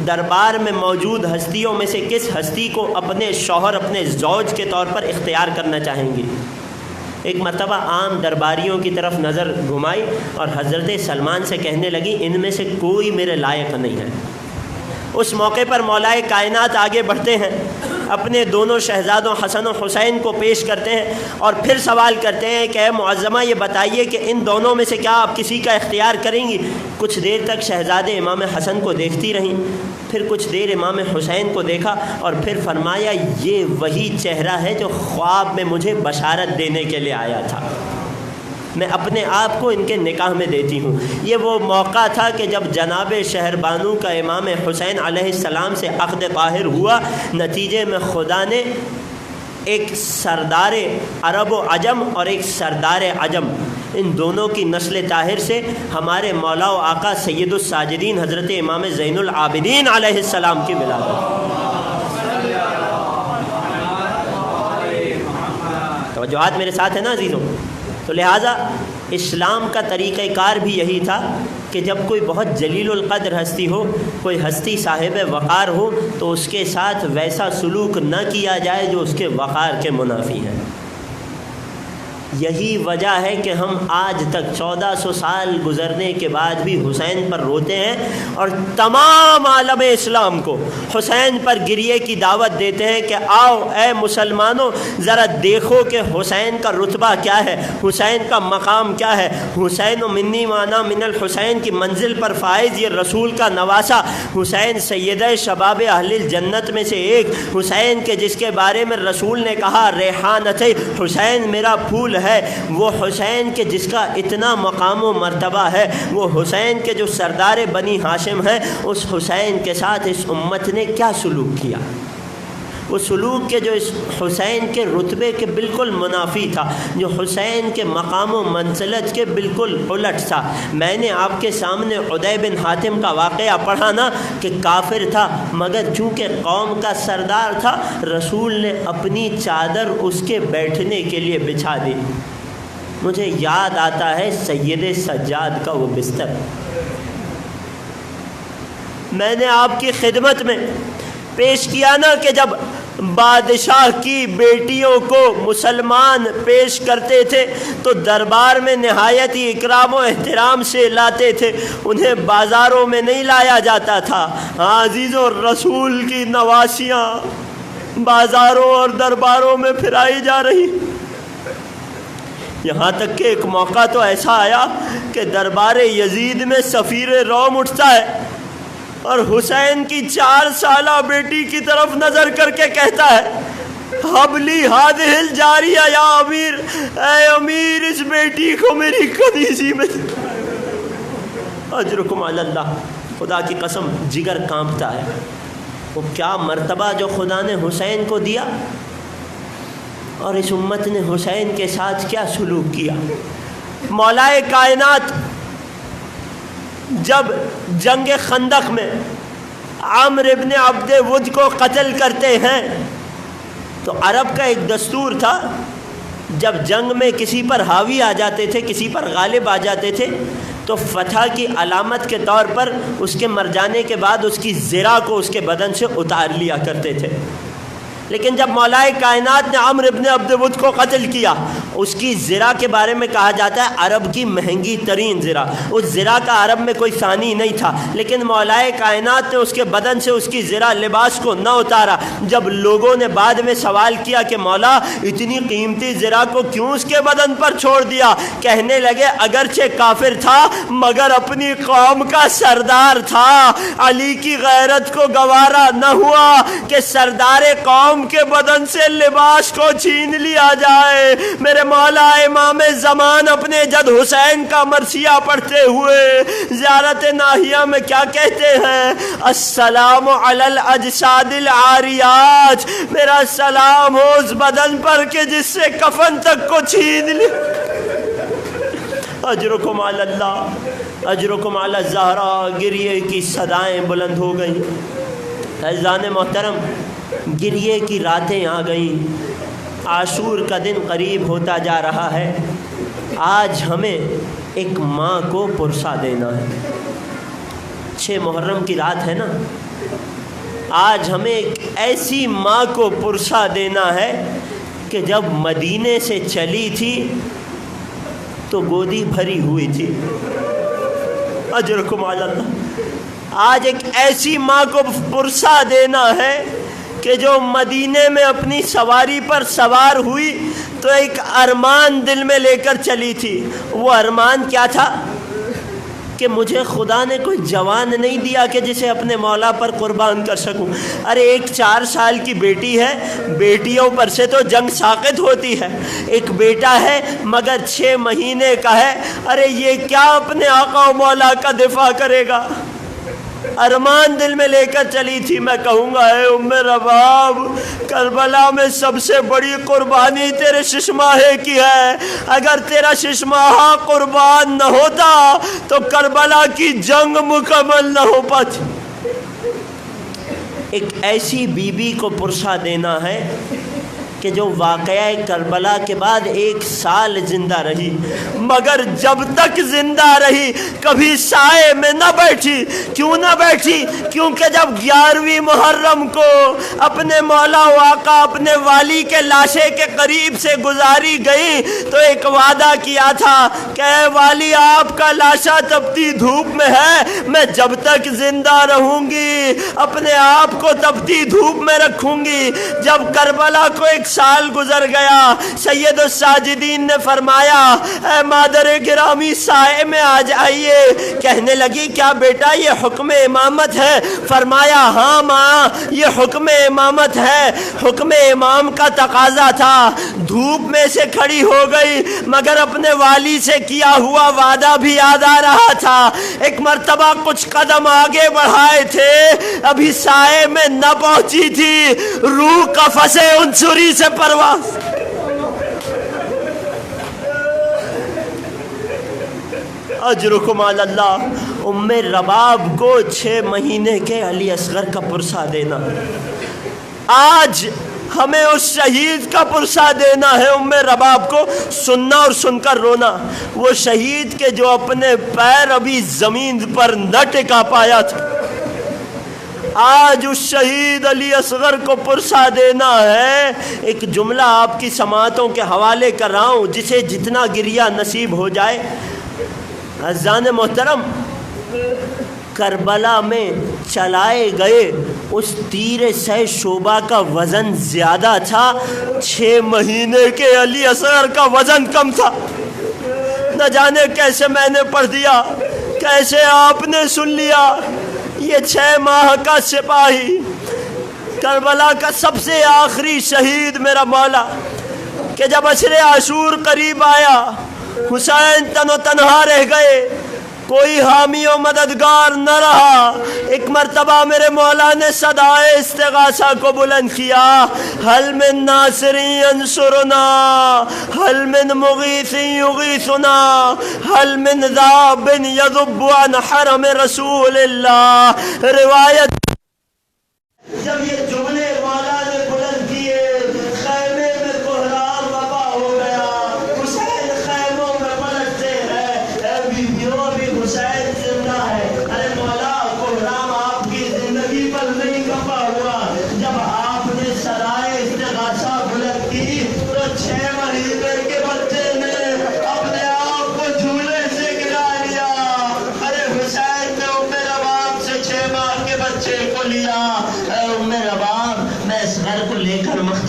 دربار میں موجود ہستیوں میں سے کس ہستی کو اپنے شوہر، اپنے زوج کے طور پر اختیار کرنا چاہیں گی؟ ایک مرتبہ عام درباریوں کی طرف نظر گھمائی اور حضرت سلمان سے کہنے لگی، ان میں سے کوئی میرے لائق نہیں ہے۔ اس موقع پر مولا کائنات آگے بڑھتے ہیں، اپنے دونوں شہزادوں حسن و حسین کو پیش کرتے ہیں اور پھر سوال کرتے ہیں کہ اے معظمہ، یہ بتائیے کہ ان دونوں میں سے کیا آپ کسی کا اختیار کریں گی؟ کچھ دیر تک شہزادے امام حسن کو دیکھتی رہیں، پھر کچھ دیر امام حسین کو دیکھا اور پھر فرمایا، یہ وہی چہرہ ہے جو خواب میں مجھے بشارت دینے کے لیے آیا تھا، میں اپنے آپ کو ان کے نکاح میں دیتی ہوں۔ یہ وہ موقع تھا کہ جب جناب شہر بانو کا امام حسین علیہ السلام سے عقد طاہر ہوا، نتیجے میں خدا نے ایک سردار عرب و عجم اور ایک سردار عجم، ان دونوں کی نسل طاہر سے ہمارے مولا و آقا سید الساجدین حضرت امام زین العابدین علیہ السلام کی ولادت۔ توجہات میرے ساتھ ہیں نا عزیزوں؟ تو لہٰذا اسلام کا طریقہ کار بھی یہی تھا کہ جب کوئی بہت جلیل القدر ہستی ہو، کوئی ہستی صاحب وقار ہو، تو اس کے ساتھ ویسا سلوک نہ کیا جائے جو اس کے وقار کے منافی ہے۔ یہی وجہ ہے کہ ہم آج تک 1400 سال گزرنے کے بعد بھی حسین پر روتے ہیں اور تمام عالم اسلام کو حسین پر گریے کی دعوت دیتے ہیں کہ آؤ اے مسلمانوں، ذرا دیکھو کہ حسین کا رتبہ کیا ہے، حسین کا مقام کیا ہے۔ حسین و منی وانا من الحسین کی منزل پر فائز یہ رسول کا نواسا، حسین سیدہ شباب اہل الجنت میں سے ایک، حسین کے جس کے بارے میں رسول نے کہا ریحانت حسین میرا پھول ہے، وہ حسین کے جس کا اتنا مقام و مرتبہ ہے، وہ حسین کے جو سردار بنی ہاشم ہیں، اس حسین کے ساتھ اس امت نے کیا سلوک کیا؟ وہ سلوک کے جو اس حسین کے رتبے کے بالکل منافی تھا، جو حسین کے مقام و منزلت کے بالکل الٹ تھا۔ میں نے آپ کے سامنے عدی بن حاتم کا واقعہ پڑھا نا کہ کافر تھا، مگر چونکہ قوم کا سردار تھا، رسول نے اپنی چادر اس کے بیٹھنے کے لیے بچھا دی۔ مجھے یاد آتا ہے سید سجاد کا وہ بستر، میں نے آپ کی خدمت میں پیش کیا نا کہ جب بادشاہ کی بیٹیوں کو مسلمان پیش کرتے تھے تو دربار میں نہایت ہی اکرام و احترام سے لاتے تھے، انہیں بازاروں میں نہیں لایا جاتا تھا۔ ہاں عزیزوں، رسول کی نواسیاں بازاروں اور درباروں میں پھرائی جا رہی، یہاں تک کہ ایک موقع تو ایسا آیا کہ دربار یزید میں سفیر روم اٹھتا ہے اور حسین کی 4 سالہ بیٹی کی طرف نظر کر کے کہتا ہے، حبلی ہادہ الجاریہ یا امیر، اے امیر اس بیٹی کو میری کنیزی میں اجرکم علی اللہ۔ خدا کی قسم جگر کانپتا ہے، وہ کیا مرتبہ جو خدا نے حسین کو دیا، اور اس امت نے حسین کے ساتھ کیا سلوک کیا۔ مولا کائنات جب جنگ خندق میں عمرو ابن عبد ود کو قتل کرتے ہیں تو عرب کا ایک دستور تھا، جب جنگ میں کسی پر حاوی آ جاتے تھے، کسی پر غالب آ جاتے تھے، تو فتح کی علامت کے طور پر اس کے مر جانے کے بعد اس کی زرہ کو اس کے بدن سے اتار لیا کرتے تھے۔ لیکن جب مولا کائنات نے عمرو ابن عبد ود کو قتل کیا، اس کی زرہ کے بارے میں کہا جاتا ہے عرب کی مہنگی ترین زرہ. اس زرہ کا عرب میں کوئی ثانی نہیں تھا, لیکن مولا کائنات نے اس کے بدن سے اس کی زرہ لباس کو نہ اتارا. جب لوگوں نے بعد میں سوال کیا کہ مولا اتنی قیمتی زرہ کو کیوں اس کے بدن پر چھوڑ دیا, کہنے لگے اگرچہ کافر تھا مگر اپنی قوم کا سردار تھا. علی کی غیرت کو گوارا نہ ہوا کہ سردار قوم کے بدن سے لباس کو چھین لیا جائے. میرے مولا امام زمان اپنے جد حسین کا مرثیہ پڑھتے ہوئے زیارت ناہیہ میں کیا کہتے ہیں؟ السلام علی الاجساد العاریات, میرا سلام ہو اس بدن پر کہ جس سے کفن تک کو چھین لیا. اجرکم علی اللہ, اجرکم علی الزہرا. گریے کی صدائیں بلند ہو گئیں. عزیزان محترم, گریے کی راتیں آ گئیں. عاشور کا دن قریب ہوتا جا رہا ہے. آج ہمیں ایک ماں کو پرسا دینا ہے. 6 محرم کی رات ہے نا, آج ہمیں ایک ایسی ماں کو پرسا دینا ہے کہ جب مدینے سے چلی تھی تو گودی بھری ہوئی تھی. اجرکم علی اللہ. آج ایک ایسی ماں کو پرسا دینا ہے کہ جو مدینے میں اپنی سواری پر سوار ہوئی تو ایک ارمان دل میں لے کر چلی تھی. وہ ارمان کیا تھا؟ کہ مجھے خدا نے کوئی جوان نہیں دیا کہ جسے اپنے مولا پر قربان کر سکوں. ارے ایک 4 سال کی بیٹی ہے, بیٹیوں پر سے تو جنگ ساقط ہوتی ہے. ایک بیٹا ہے مگر 6 مہینے کا ہے. ارے یہ کیا اپنے آقا و مولا کا دفاع کرے گا؟ ارمان دل میں لے کر چلی تھی. میں کہوں گا اے ام رباب, کربلا میں سب سے بڑی قربانی تیرے ششماہے کی ہے. اگر تیرا ششماہا قربان نہ ہوتا تو کربلا کی جنگ مکمل نہ ہو پاتی. ایک ایسی بی بی کو پرسا دینا ہے کہ جو واقعہ کربلا کے بعد 1 سال زندہ رہی, مگر جب تک زندہ رہی کبھی سائے میں نہ بیٹھی. کیوں نہ بیٹھی؟ کیونکہ جب 11ویں محرم کو اپنے مولا و آقا اپنے والی کے لاشے کے قریب سے گزاری گئی تو ایک وعدہ کیا تھا کہ اے والی آپ کا لاشا تپتی دھوپ میں ہے, میں جب تک زندہ رہوں گی اپنے آپ کو تپتی دھوپ میں رکھوں گی. جب کربلا کو 1 سال گزر گیا, سید الساجدین نے فرمایا اے مادر گرامی سائے میں آ جائیے. کہنے لگی کیا بیٹا یہ حکم امامت ہے؟ فرمایا ہاں ماں یہ حکم امامت ہے. حکم امام کا تقاضا تھا. دھوپ میں سے کھڑی ہو گئی مگر اپنے والی سے کیا ہوا وعدہ بھی یاد آ رہا تھا. ایک مرتبہ کچھ قدم آگے بڑھائے تھے, ابھی سائے میں نہ پہنچی تھی, روح قفس عنصری سے پرواز. اجرکم علی اللہ. ام رباب کو 6 مہینے کے علی اصغر کا پرسا دینا. آج ہمیں اس شہید کا پرسا دینا ہے. ام رباب کو سننا اور سن کر رونا. وہ شہید کے جو اپنے پیر ابھی زمین پر نہ ٹکا پایا تھا, آج اس شہید علی اصغر کو پرسا دینا ہے. ایک جملہ آپ کی سماعتوں کے حوالے کر رہا ہوں, جسے جتنا گریہ نصیب ہو جائے. عزیزان محترم, کربلا میں چلائے گئے اس تیر سہ شعبہ کا وزن زیادہ تھا, 6 مہینے کے علی اصغر کا وزن کم تھا. نہ جانے کیسے میں نے پڑھ دیا, کیسے آپ نے سن لیا. یہ 6 ماہ کا سپاہی, کربلا کا سب سے آخری شہید میرا مولا, کہ جب عشر عاشور قریب آیا حسین تن و تنہا رہ گئے, کوئی حامی و مددگار نہ رہا. ایک مرتبہ میرے مولا نے صدائے استغاثہ کو بلند کیا, حل من ناصر ینصرنا, حل من مغیث یغیثنا, حل من ذاب یذب عن حرم رسول اللہ. روایت جب یہ جملے مولا نے بلند کیے, خیمے میں کوہرام وبا ہو گیا. حسین خیموں میں پلٹتے ہیں, اے بیویوں بھی حسین زندہ ہے. ارے مولا کوہرام آپ کی زندگی پر نہیں کپا ہوا. جب آپ نے سرائے استغاثہ بلند کی تو 6 مہینے کے بچے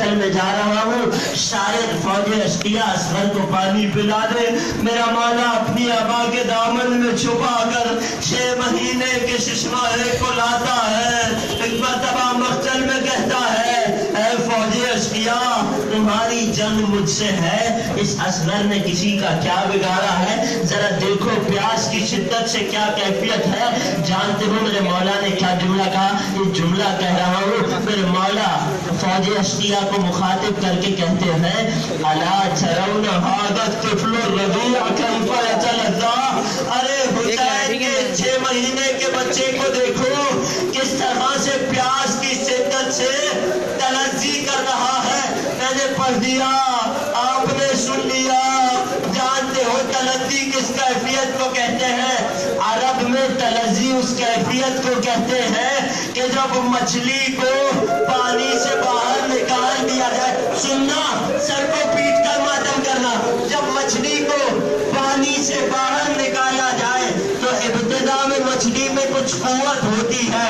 مقتل میں جا رہا ہوں، شاید فوج اشقیاء اصغر کو پانی پلا دے۔ میرا مولا اپنی ابا کے دامن میں چھپا کر 6 مہینے کے ششماہے کو لاتا ہے، ایک مرتبہ مقتل میں کہتا ہے اے فوج اشقیاء تمہاری جنگ مجھ سے ہے، اس اصغر نے کسی کا کیا بگاڑا ہے؟ ذرا دیکھو پیاس کی شدت سے کیا کیفیت ہے۔ جانتے ہو میرے مولا نے کیا جملہ کہا؟ یہ جملہ کہہ رہا ہوں، میرے مولا فوج اشقیاء کو مخاطب کر کے کہتے ہیں الا ترون هذا الطفل الرضيع كيف يتلذذ، ارے حسین کے 6 مہینے کے بچے کو دیکھو کس طرح سے پیاس کی شدت سے تلذی کر رہا ہے۔ میں نے پڑھ دیا، آپ نے سن لیا۔ جانتے ہو تلذی کس کیفیت کو کہتے ہیں؟ عرب میں تلذی اس کیفیت کو کہتے ہیں کہ جب مچھلی کو پانی سے باہر نکال دیا جائے، سننا سر کو پیٹ کر ماتم کرنا، جب مچھلی کو پانی سے باہر نکالا جائے تو ابتدا میں مچھلی میں کچھ قوت ہوتی ہے،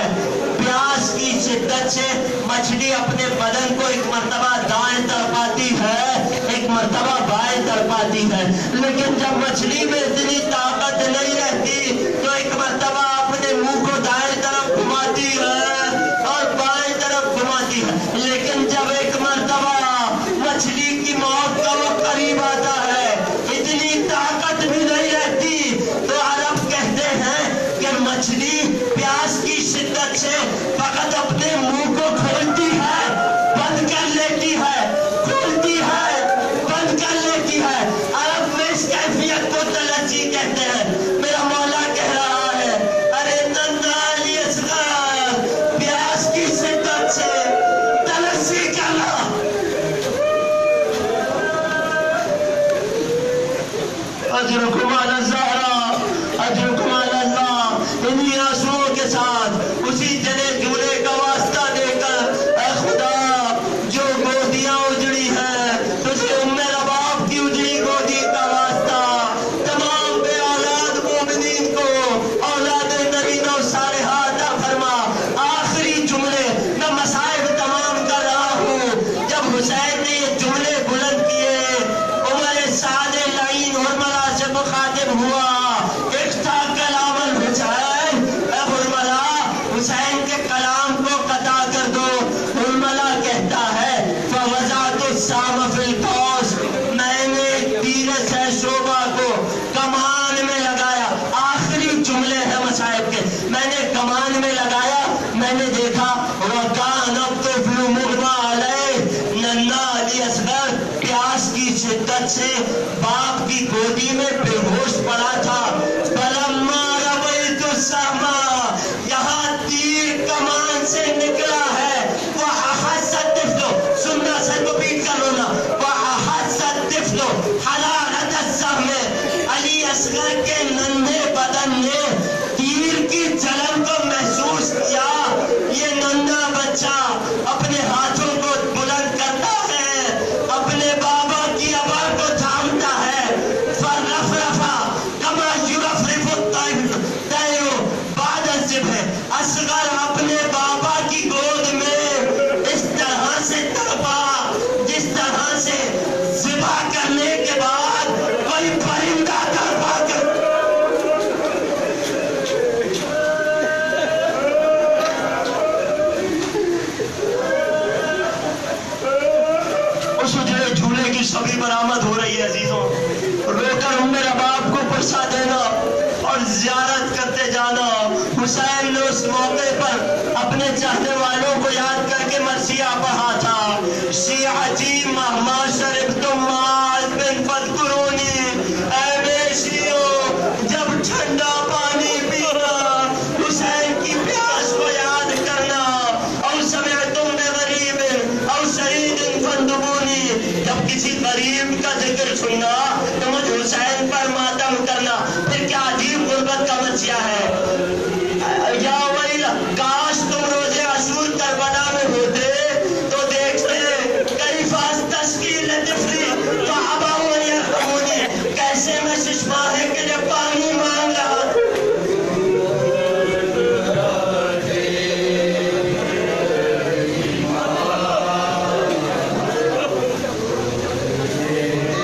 پیاس کی شدت سے مچھلی اپنے بدن کو ایک مرتبہ دائیں تڑپاتی ہے، ایک مرتبہ بائیں تڑپاتی ہے، لیکن جب مچھلی میں اتنی طاقت نہیں رہتی تو ایک مرتبہ اپنے منہ کو دائیں طرف گھماتی ہے اور بائیں طرف گھماتی ہے، لیکن جب ایک مرتبہ مچھلی کی موت کا وقت قریب آتا ہے، اتنی طاقت بھی نہیں رہتی، تو عرب کہتے ہیں کہ مچھلی پیاس کی شدت سے فقط اپنے منہ کو کھولتی ہے، بند کر لیتی ہے، کھولتی ہے، بند کر لیتی ہے۔ عرب میں اس کیفیت کو تلذی کہتے ہیں۔ میرا مولا کہہ رہا ہے ارے ننھا علی اصغر پیاس کی شدت سے تلذی کرنا۔ اجرکم علی الزہرا اجرکم علی اللہ، انہی آنسوؤں کے ساتھ اسی جنے جولے کا واسطہ دے کر اے خدا جو گودیاں اجڑی ہیں تجھے ام رباب کی اجڑی گودی کا واسطہ، تمام بے اولاد مومنین کو اولاد نبینا و صالحات عطا فرما۔ آخری جملے میں مصائب تمام کر رہا ہوں، جب حسین نے یہ جملے بلند کیے عمر سعد لعین حرملہ سے مخاطب ہوا، ایک تھا کلام الحسین، اے حرملہ حسین کے کلام کو قطع کر دو۔ حرملہ کہتا ہے فوضعت السام فی القوس، میں نے تیر سے شعبہ کو کمان میں لگایا۔ آخری جملے ہیں مصائب کے، میں نے کمان میں لگایا، میں نے دیکھا وَكَانَ الطِّفْلُ مُغْمًى عَلَيْهِ، ننھا علی اصغر پیاس کی شدت سے باپ کی گودی میں بے ہوش پڑا تھا۔ فَلَمَّا رَوَيْتُ السَّهْمَ، یہاں تیر کمان سے نکلا ہے، وَأَحَسَّ الطِّفْلُ، سننا سر کو پیٹ کر رونا، وَأَحَسَّ الطِّفْلُ حَرَارَةَ السَّهْمِ، علی اصغر کے ننھے بدن نے تیر کی جلن کو محسوس کیا۔ یہ ننھا بچہ اپنے ہاتھوں کو بلند کرتا ہے، اپنے بابا کی ابا کو تھامتا ہے، فَرَفْرَفَ كَمَا يُرَفْرِفُ الطَّيْرُ بَعْدَ الذِّبْحِ، اصغر اپنے بابا کی گود میں اس طرح سے تڑپا جس طرح سے ذبح کرنے کے بعد کوئی پرندہ تڑپا کر۔ اس اجڑے جھولے کی سبھی برآمد ہو رہی ہے عزیزوں، رو کر ام رباب کو پرسا دینا اور زیارت کرتے جانا۔ حسین نے اس موقع پر اپنے چاہنے والے